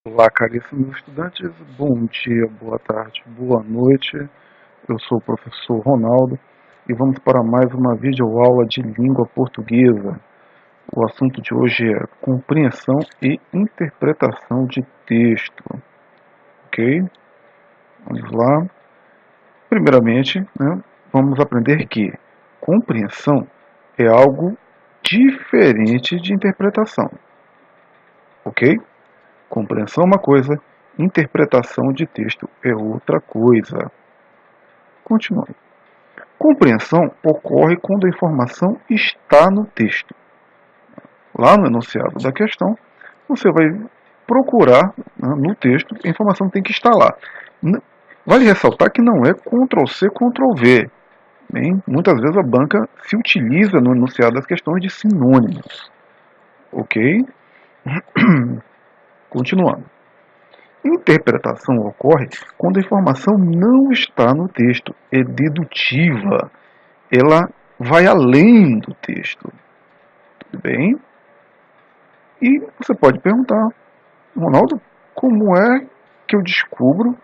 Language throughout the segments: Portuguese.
Olá, caríssimos estudantes, bom dia, boa tarde, boa noite. Eu sou o professor Ronaldo e vamos para mais uma videoaula de língua portuguesa. O assunto de hoje é compreensão e interpretação de texto. Ok? Vamos lá. Primeiramente, vamos aprender que compreensão é algo diferente de interpretação. Ok? Compreensão é uma coisa, interpretação de texto é outra coisa. Continuando. Compreensão ocorre quando a informação está no texto. Lá no enunciado da questão, você vai procurar, no texto, a informação tem que estar lá. Vale ressaltar que não é Ctrl+C, Ctrl+V. Bem, muitas vezes a banca se utiliza no enunciado das questões de sinônimos. Ok? Continuando. Interpretação ocorre quando a informação não está no texto, é dedutiva. Ela vai além do texto. Tudo bem? E você pode perguntar, Ronaldo, como é que eu descubro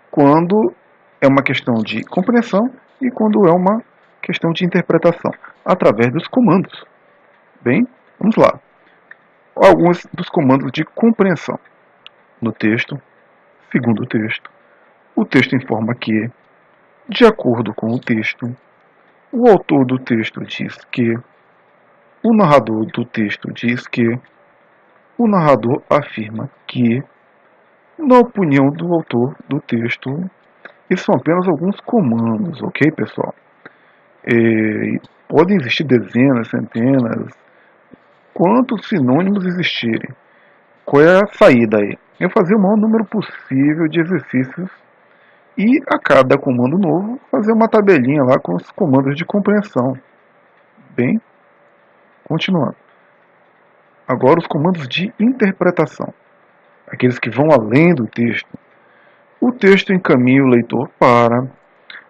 quando é uma questão de compreensão e quando é uma questão de interpretação? Através dos comandos. Bem, vamos lá. Alguns dos comandos de compreensão. No texto, segundo o texto informa que, de acordo com o texto, o autor do texto diz que, o narrador do texto diz que, o narrador afirma que, na opinião do autor do texto, esses são apenas alguns comandos, ok, pessoal? Podem existir dezenas, centenas, quantos sinônimos existirem. Qual é a saída aí? Eu fazer o maior número possível de exercícios e a cada comando novo fazer uma tabelinha lá com os comandos de compreensão. Bem, continuando. Agora os comandos de interpretação, aqueles que vão além do texto. O texto encaminha o leitor para,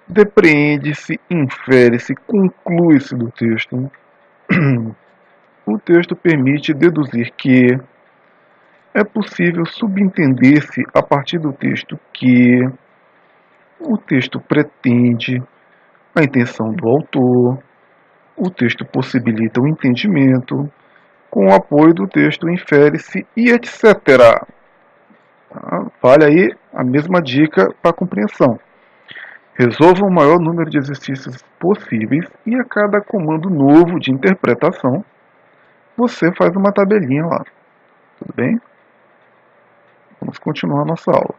depreende-se, infere-se, conclui-se do texto. O texto permite deduzir que é possível subentender-se a partir do texto que o texto pretende, a intenção do autor, o texto possibilita o entendimento, com o apoio do texto infere-se e etc. Vale aí a mesma dica para a compreensão. Resolva o maior número de exercícios possíveis e a cada comando novo de interpretação, você faz uma tabelinha lá. Tudo bem? Vamos continuar a nossa aula.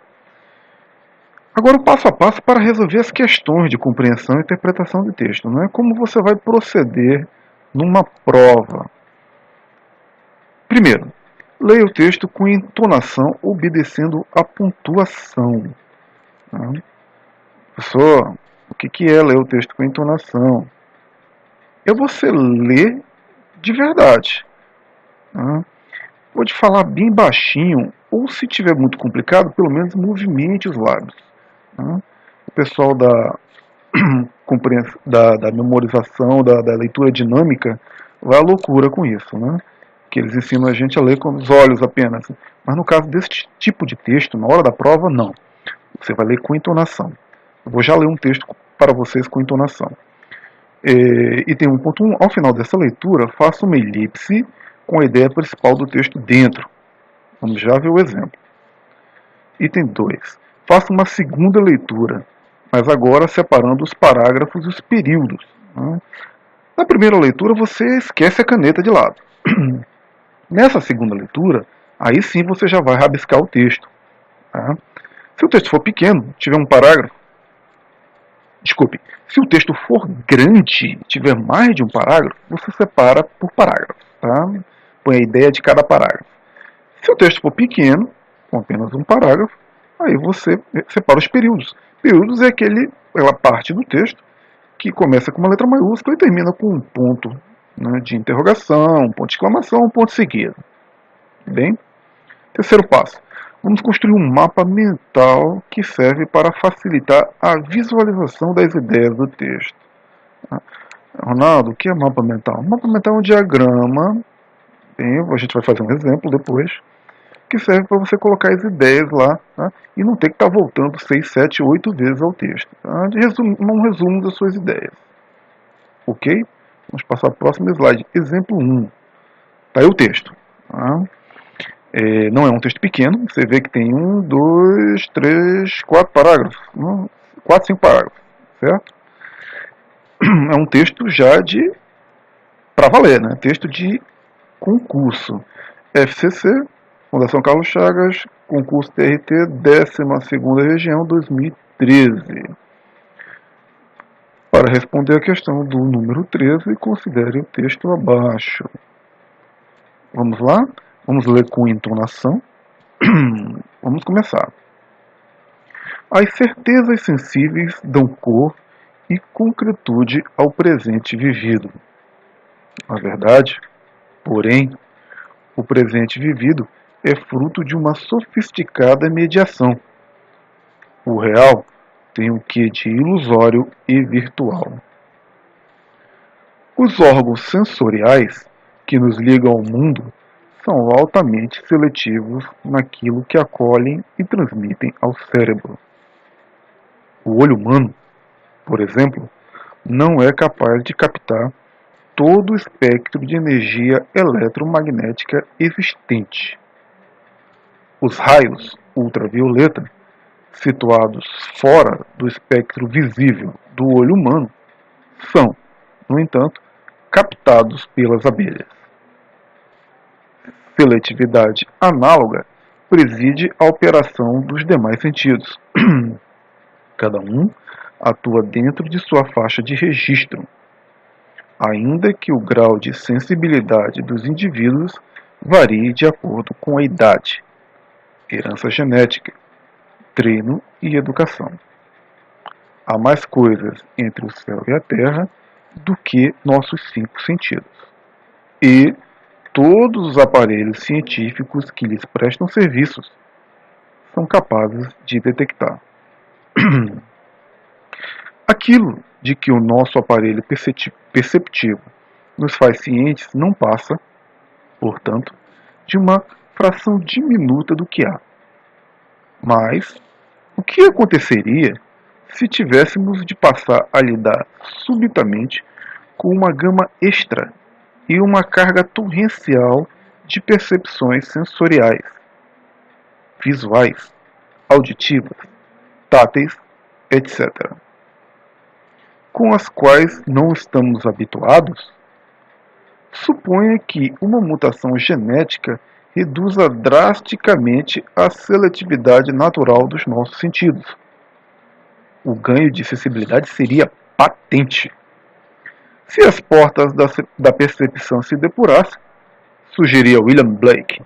Agora o passo a passo para resolver as questões de compreensão e interpretação de texto. Não é como você vai proceder numa prova. Primeiro, leia o texto com entonação, obedecendo a pontuação. Professor, o que é ler o texto com entonação? É você ler de verdade. Pode falar bem baixinho, ou se tiver muito complicado, pelo menos movimente os lábios. O pessoal da memorização, da leitura dinâmica, vai à loucura com isso, que eles ensinam a gente a ler com os olhos apenas. Mas no caso desse tipo de texto, na hora da prova, não. Você vai ler com entonação. Eu vou já ler um texto para vocês com entonação. E tem 1.1. Ao final dessa leitura, faça uma elipse com a ideia principal do texto dentro. Vamos já ver o exemplo. Item 2. Faça uma segunda leitura, mas agora separando os parágrafos e os períodos. Na primeira leitura, você esquece a caneta de lado. Nessa segunda leitura, aí sim você já vai rabiscar o texto. Se o texto for pequeno, tiver um parágrafo, se o texto for grande, tiver mais de um parágrafo, você separa por parágrafo. Põe a ideia de cada parágrafo. Se o texto for pequeno, com apenas um parágrafo, aí você separa os períodos. Períodos é aquela parte do texto que começa com uma letra maiúscula e termina com um ponto de interrogação, um ponto de exclamação, um ponto seguido. Bem? Terceiro passo. Vamos construir um mapa mental que serve para facilitar a visualização das ideias do texto. Ronaldo, o que é mapa mental? Mapa mental é um diagrama. A gente vai fazer um exemplo depois. que serve para você colocar as ideias lá, tá? E não ter que estar voltando 6, 7, 8 vezes ao texto. Tá? Um resumo das suas ideias. Ok? Vamos passar para o próximo slide. Exemplo 1. Está aí o texto. Tá? Não é um texto pequeno, você vê que tem 1, 2, 3, 4 parágrafos. 4, 5 parágrafos. Certo? É um texto já de para valer, né? Texto de concurso. FCC, Fundação Carlos Chagas, concurso TRT, 12ª região, 2013. Para responder a questão do número 13, considere o texto abaixo. Vamos lá? Vamos ler com entonação. Vamos começar. As certezas sensíveis dão cor e concretude ao presente vivido. Na verdade, porém, o presente vivido é fruto de uma sofisticada mediação. O real tem o quê de ilusório e virtual. Os órgãos sensoriais que nos ligam ao mundo são altamente seletivos naquilo que acolhem e transmitem ao cérebro. O olho humano, por exemplo, não é capaz de captar todo o espectro de energia eletromagnética existente. Os raios ultravioleta, situados fora do espectro visível do olho humano, são, no entanto, captados pelas abelhas. Seletividade análoga preside a operação dos demais sentidos. Cada um atua dentro de sua faixa de registro, ainda que o grau de sensibilidade dos indivíduos varie de acordo com a idade, herança genética, treino e educação. Há mais coisas entre o céu e a terra do que nossos 5 sentidos. E todos os aparelhos científicos que lhes prestam serviços são capazes de detectar. Aquilo de que o nosso aparelho perceptivo nos faz cientes não passa, portanto, de uma fração diminuta do que há. Mas o que aconteceria se tivéssemos de passar a lidar subitamente com uma gama extra e uma carga torrencial de percepções sensoriais, visuais, auditivas, táteis, etc., com as quais não estamos habituados? Suponha que uma mutação genética reduza drasticamente a seletividade natural dos nossos sentidos. O ganho de sensibilidade seria patente. Se as portas da percepção se depurassem, sugeria William Blake,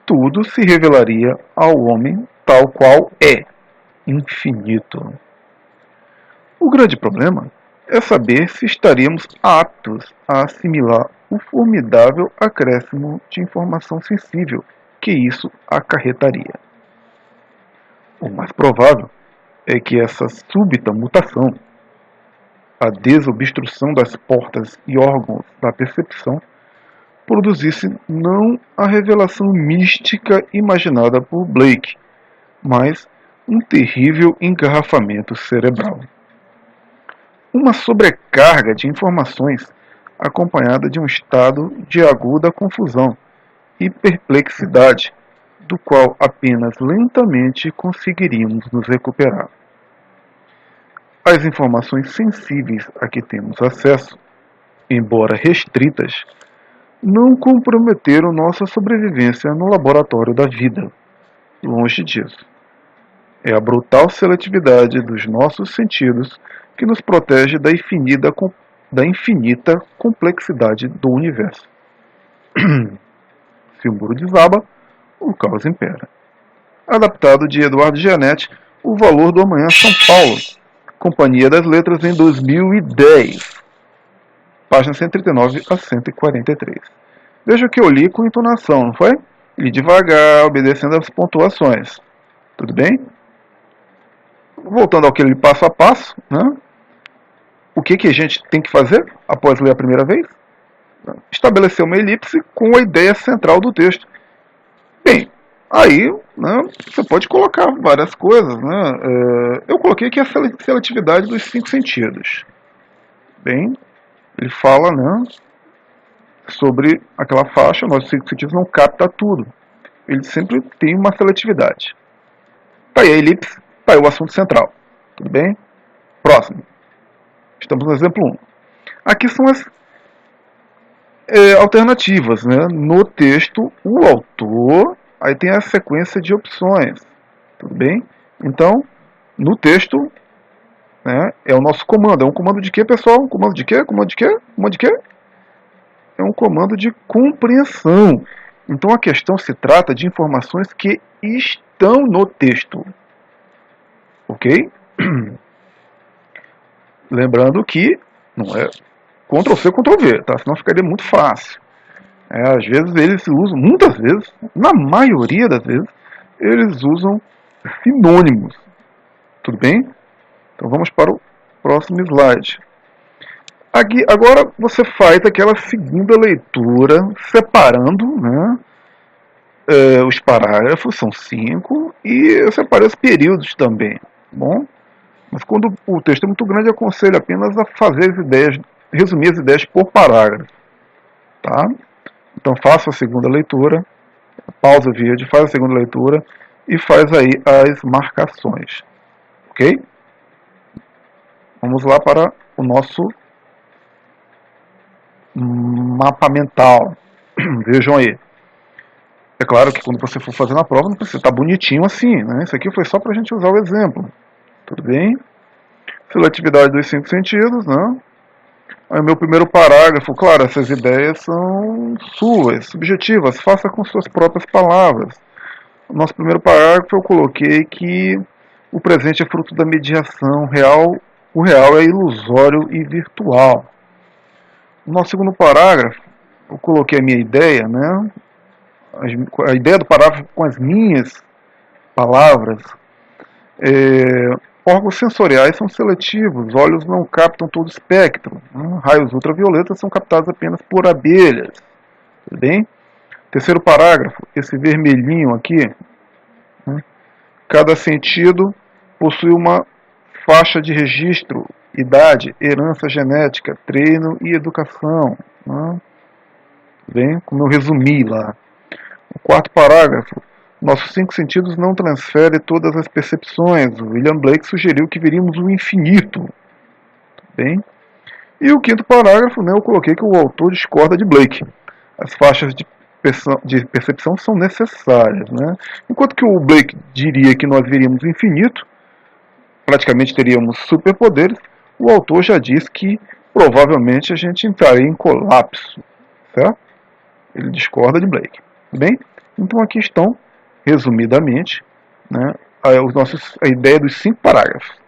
tudo se revelaria ao homem tal qual é, infinito. O grande problema é saber se estaríamos aptos a assimilar o formidável acréscimo de informação sensível que isso acarretaria. O mais provável é que essa súbita mutação, a desobstrução das portas e órgãos da percepção, produzisse não a revelação mística imaginada por Blake, mas um terrível engarrafamento cerebral. Uma sobrecarga de informações acompanhada de um estado de aguda confusão e perplexidade, do qual apenas lentamente conseguiríamos nos recuperar. As informações sensíveis a que temos acesso, embora restritas, não comprometeram nossa sobrevivência no laboratório da vida. Longe disso. É a brutal seletividade dos nossos sentidos que nos protege da infinita complexidade do universo. Se o muro desaba, o caos impera. Adaptado de Eduardo Gianetti, O Valor do Amanhã, São Paulo, Companhia das Letras, em 2010. Páginas 139 a 143. Veja que eu li com entonação, não foi? Li devagar, obedecendo as pontuações. Tudo bem? Voltando àquele passo a passo, né? O que a gente tem que fazer após ler a primeira vez? Estabelecer uma elipse com a ideia central do texto. Bem, Aí, né, você pode colocar várias coisas, né? Eu coloquei aqui a seletividade dos 5 sentidos. Bem, ele fala, né, sobre aquela faixa, nossos 5 sentidos não captam tudo. Ele sempre tem uma seletividade. Tá aí a elipse, tá aí o assunto central. Tudo bem? Próximo. Estamos no exemplo 1. Aqui são as alternativas, né? No texto, o autor, aí tem a sequência de opções. Tudo bem? Então, no texto, né, é o nosso comando. É um comando de quê, pessoal? Um comando de quê? Comando de quê? Comando de quê? É um comando de compreensão. Então a questão se trata de informações que estão no texto. Ok? Lembrando que não é Ctrl+C, Ctrl+V, tá? Senão ficaria muito fácil. Às vezes eles usam, muitas vezes, na maioria das vezes, eles usam sinônimos. Tudo bem? Então vamos para o próximo slide. Aqui, agora você faz aquela segunda leitura, separando, né, os parágrafos, são 5, e eu separei os períodos também. Bom? Mas quando o texto é muito grande, eu aconselho apenas a fazer as ideias, resumir as ideias por parágrafo. Tá? Então faça a segunda leitura, pausa o vídeo, faz a segunda leitura e faz aí as marcações. Ok? Vamos lá para o nosso mapa mental. Vejam aí. É claro que quando você for fazer na prova, não precisa estar bonitinho assim, né? Isso aqui foi só para a gente usar o exemplo. Tudo bem? Seletividade dos 5 sentidos, né? Aí o meu primeiro parágrafo, claro, essas ideias são suas, subjetivas, faça com suas próprias palavras. No nosso primeiro parágrafo eu coloquei que o presente é fruto da mediação real, o real é ilusório e virtual. No nosso segundo parágrafo, eu coloquei a minha ideia, né? A ideia do parágrafo com as minhas palavras. Órgãos sensoriais são seletivos, olhos não captam todo o espectro. Raios ultravioletas são captados apenas por abelhas. Tudo bem? Terceiro parágrafo, esse vermelhinho aqui, né? Cada sentido possui uma faixa de registro, idade, herança genética, treino e educação. Né? Bem, como eu resumi lá. O quarto parágrafo, nossos 5 sentidos não transferem todas as percepções. O William Blake sugeriu que veríamos o infinito. Bem? E o quinto parágrafo, né, eu coloquei que o autor discorda de Blake. As faixas de percepção são necessárias. Né? Enquanto que o Blake diria que nós veríamos o infinito, praticamente teríamos superpoderes, o autor já diz que provavelmente a gente entraria em colapso. Certo? Ele discorda de Blake. Bem? Então aqui estão, resumidamente, né, a ideia dos 5 parágrafos.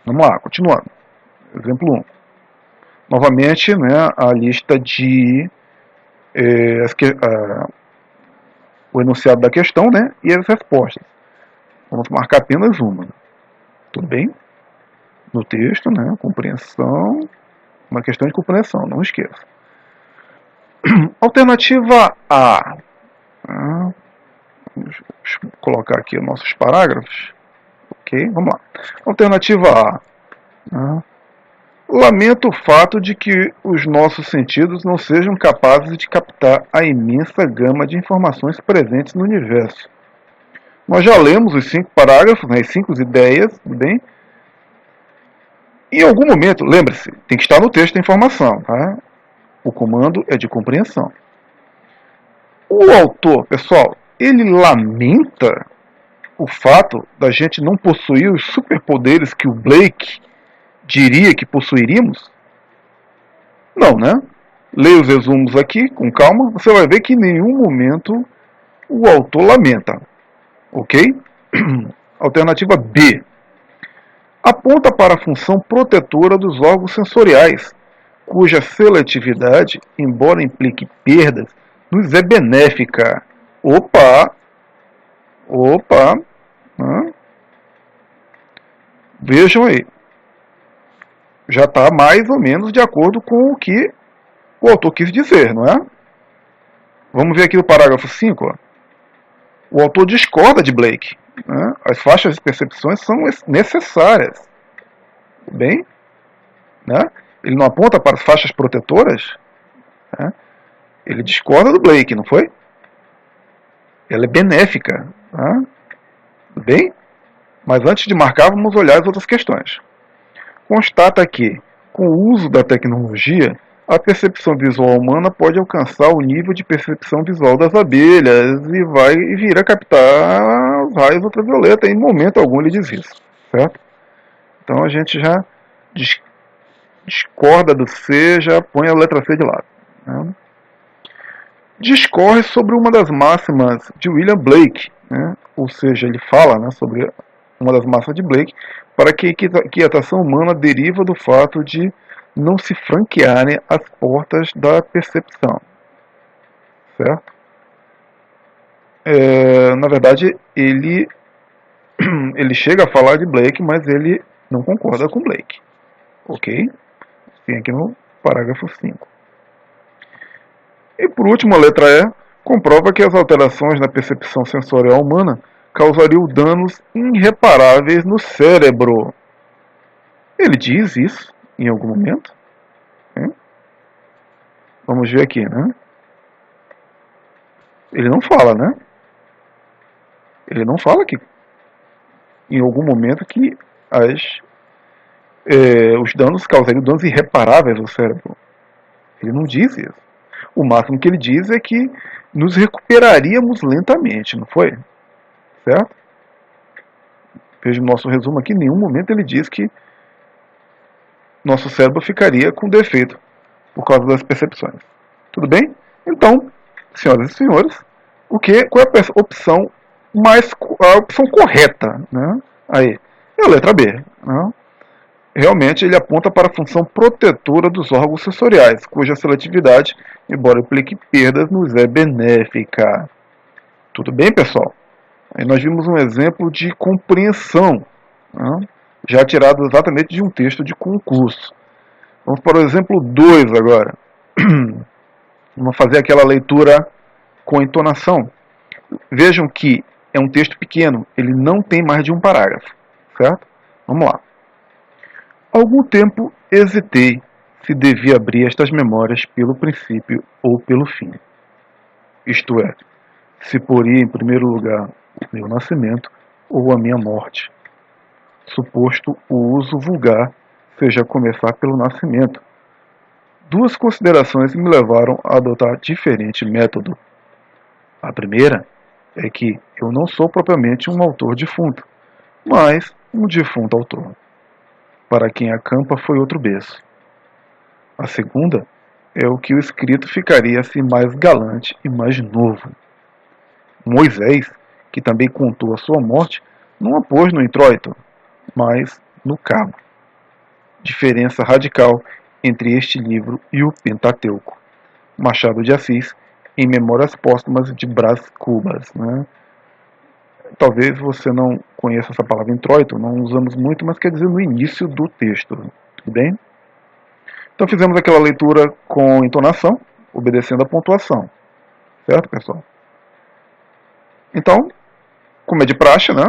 Vamos lá, continuando. Exemplo 1. Novamente, né, a lista de o enunciado da questão, né, e as respostas. Vamos marcar apenas uma. Tudo bem? No texto, né, compreensão, uma questão de compreensão, não esqueça. Alternativa A. Vamos colocar aqui os nossos parágrafos. Ok, vamos lá. Alternativa A. Lamento o fato de que os nossos sentidos não sejam capazes de captar a imensa gama de informações presentes no universo. Nós já lemos os 5 parágrafos, né, as 5 ideias, tudo bem? Em algum momento, lembre-se, tem que estar no texto a informação, tá? O comando é de compreensão. O autor, pessoal, ele lamenta o fato da gente não possuir os superpoderes que o Blake diria que possuiríamos? Não, né? Leia os resumos aqui com calma, você vai ver que em nenhum momento o autor lamenta. Ok? Alternativa B. Aponta para a função protetora dos órgãos sensoriais, cuja seletividade, embora implique perdas, nos é benéfica. Opa! Vejam aí. Já está mais ou menos de acordo com o que o autor quis dizer, não é? Vamos ver aqui o parágrafo 5. Ó. O autor discorda de Blake. Né? As faixas de percepções são necessárias. Bem, né? Ele não aponta para as faixas protetoras. Né? Ele discorda do Blake, não foi? Ela é benéfica. Né? Bem, mas antes de marcar, vamos olhar as outras questões. Constata que, com o uso da tecnologia, a percepção visual humana pode alcançar o nível de percepção visual das abelhas e vai vir a captar os raios ultravioleta. Em momento algum ele diz isso, certo? Então a gente já discorda do C, já põe a letra C de lado. Né? Discorre sobre uma das máximas de William Blake, né? Ou seja, ele fala, né, sobre uma das máximas de Blake, para que a quietação humana deriva do fato de não se franquearem as portas da percepção, certo? Na verdade, ele chega a falar de Blake, mas ele não concorda com Blake, ok? Tem aqui no parágrafo 5. E por último, a letra E comprova que as alterações na percepção sensorial humana causariam danos irreparáveis no cérebro. Ele diz isso em algum momento? Vamos ver aqui, né? Ele não fala, né? Ele não fala que em algum momento que os danos causariam danos irreparáveis ao cérebro. Ele não diz isso. O máximo que ele diz é que nos recuperaríamos lentamente, não foi? Certo? Veja o nosso resumo aqui, em nenhum momento ele diz que nosso cérebro ficaria com defeito por causa das percepções. Tudo bem? Então, senhoras e senhores, qual é a opção a opção correta? Né? Aí, é a letra B. Né? Realmente ele aponta para a função protetora dos órgãos sensoriais, cuja seletividade, embora implique perdas, nos é benéfica. Tudo bem, pessoal? Aí nós vimos um exemplo de compreensão, né? Já tirado exatamente de um texto de concurso. Vamos para o exemplo 2 agora. Vamos fazer aquela leitura com entonação. Vejam que é um texto pequeno, ele não tem mais de um parágrafo, certo? Vamos lá. Algum tempo hesitei se devia abrir estas memórias pelo princípio ou pelo fim. Isto é, se poria em primeiro lugar o meu nascimento ou a minha morte, suposto o uso vulgar seja começar pelo nascimento. Duas considerações me levaram a adotar diferente método. A primeira é que eu não sou propriamente um autor defunto, mas um defunto autor, para quem a campa foi outro berço. A segunda é o que o escrito ficaria assim mais galante e mais novo. Moisés, que também contou a sua morte, não a pôs no introito, mas no cabo. Diferença radical entre este livro e o Pentateuco. Machado de Assis, em Memórias Póstumas de Brás Cubas. Né? Talvez você não conheça essa palavra introito, não usamos muito, mas quer dizer no início do texto. Tudo bem? Então fizemos aquela leitura com entonação, obedecendo a pontuação. Certo, pessoal? Então, como é de praxe, né?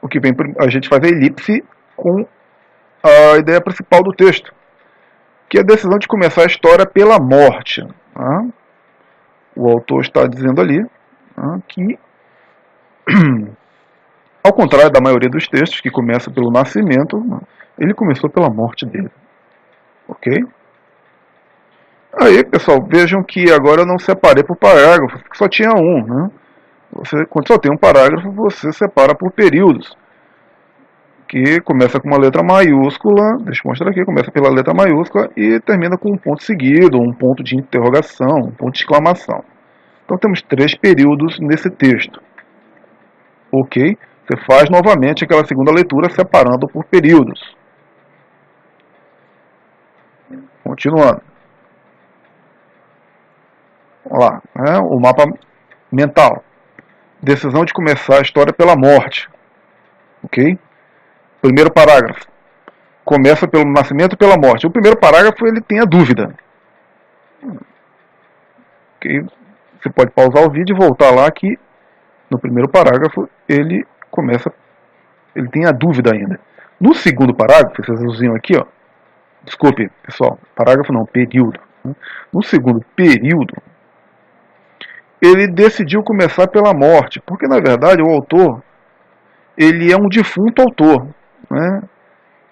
O que vem a gente faz a elipse com a ideia principal do texto, que é a decisão de começar a história pela morte. Né? O autor está dizendo ali, né, que, ao contrário da maioria dos textos, que começa pelo nascimento, né, ele começou pela morte dele. Ok? Aí, pessoal, vejam que agora eu não separei por parágrafos, porque só tinha um. Né? Quando só tem um parágrafo, você separa por períodos. Que começa com uma letra maiúscula, deixa eu mostrar aqui, começa pela letra maiúscula e termina com um ponto seguido, um ponto de interrogação, um ponto de exclamação. Então temos 3 períodos nesse texto. Ok? Você faz novamente aquela segunda leitura separando por períodos. Continuando. Vamos lá, né? O mapa mental. Decisão de começar a história pela morte. Ok? Primeiro parágrafo. Começa pelo nascimento e pela morte. O primeiro parágrafo ele tem a dúvida. Okay? Você pode pausar o vídeo e voltar lá que no primeiro parágrafo ele tem a dúvida ainda. No segundo parágrafo, esse azulzinho aqui, ó, desculpe, pessoal, parágrafo não, período. No segundo período, ele decidiu começar pela morte, porque na verdade o autor, ele é um defunto autor, né?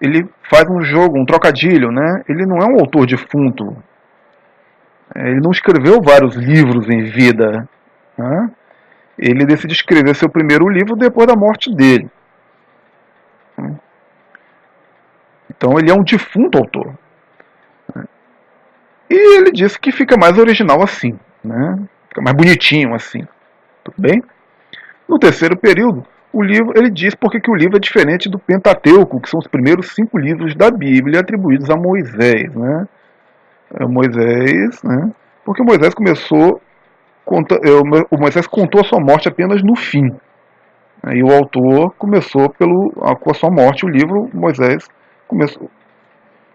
Ele faz um jogo, um trocadilho, né? Ele não é um autor defunto. Ele não escreveu vários livros em vida, né? Ele decide escrever seu primeiro livro depois da morte dele. Então ele é um defunto autor. E ele disse que fica mais original assim, né? Fica mais bonitinho assim. Tudo bem? No terceiro período, o livro, ele diz porque que o livro é diferente do Pentateuco, que são os primeiros 5 livros da Bíblia atribuídos a Moisés, né? Moisés, né? Porque Moisés o Moisés contou a sua morte apenas no fim. E o autor começou com a sua morte, o livro Moisés começou,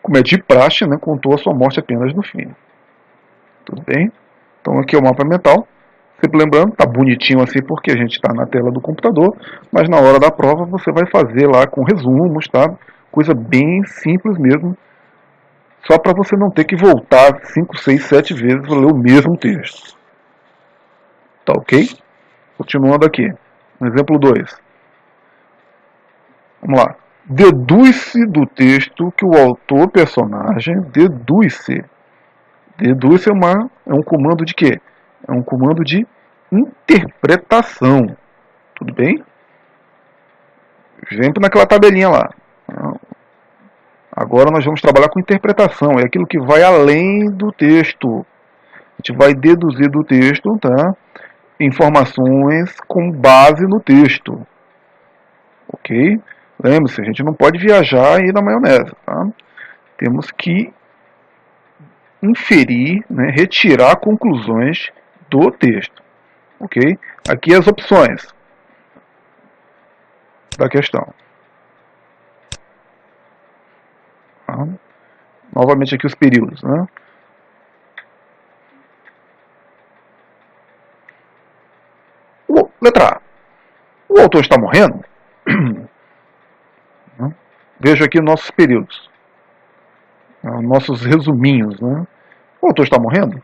como é de praxe, né, contou a sua morte apenas no fim. Tudo bem? Então aqui é o mapa mental. Sempre lembrando, tá bonitinho assim porque a gente está na tela do computador, mas na hora da prova você vai fazer lá com resumos, tá? Coisa bem simples mesmo, só para você não ter que voltar 5, 6, 7 vezes para ler o mesmo texto. Tá ok? Continuando aqui. Exemplo 2. Vamos lá. Deduz-se do texto que o autor personagem deduz-se. Deduz-se é um comando de quê? É um comando de interpretação. Tudo bem? Sempre naquela tabelinha lá. Agora nós vamos trabalhar com interpretação. É aquilo que vai além do texto. A gente vai deduzir do texto, tá? Informações com base no texto. Ok? Lembre-se, a gente não pode viajar e ir na maionese. Tá? Temos que inferir, né, retirar conclusões do texto. Ok? Aqui as opções da questão. Tá? Novamente aqui os períodos. Né? Letra A. O autor está morrendo? Vejo aqui nossos períodos. Nossos resuminhos. Né? O autor está morrendo?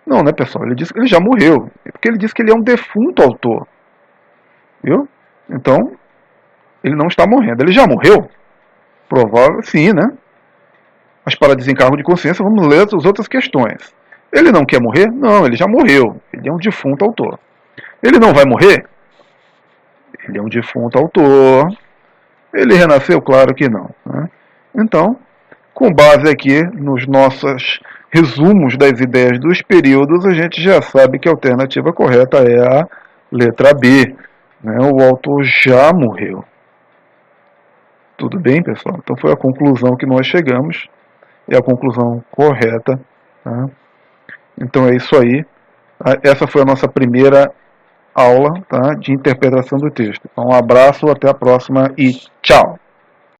Não, né, pessoal? Ele disse que ele já morreu. Porque ele disse que ele é um defunto autor. Viu? Então, ele não está morrendo. Ele já morreu? Provável, sim, né? Mas para desencargo de consciência, vamos ler as outras questões. Ele não quer morrer? Não, ele já morreu. Ele é um defunto autor. Ele não vai morrer? Ele é um defunto autor. Ele renasceu? Claro que não. Né? Então, com base aqui nos nossos resumos das ideias dos períodos, a gente já sabe que a alternativa correta é a letra B. Né? O autor já morreu. Tudo bem, pessoal? Então foi a conclusão que nós chegamos. É a conclusão correta. Tá? Então é isso aí. Essa foi a nossa primeira aula, tá, de interpretação do texto. Então, um abraço, até a próxima e tchau!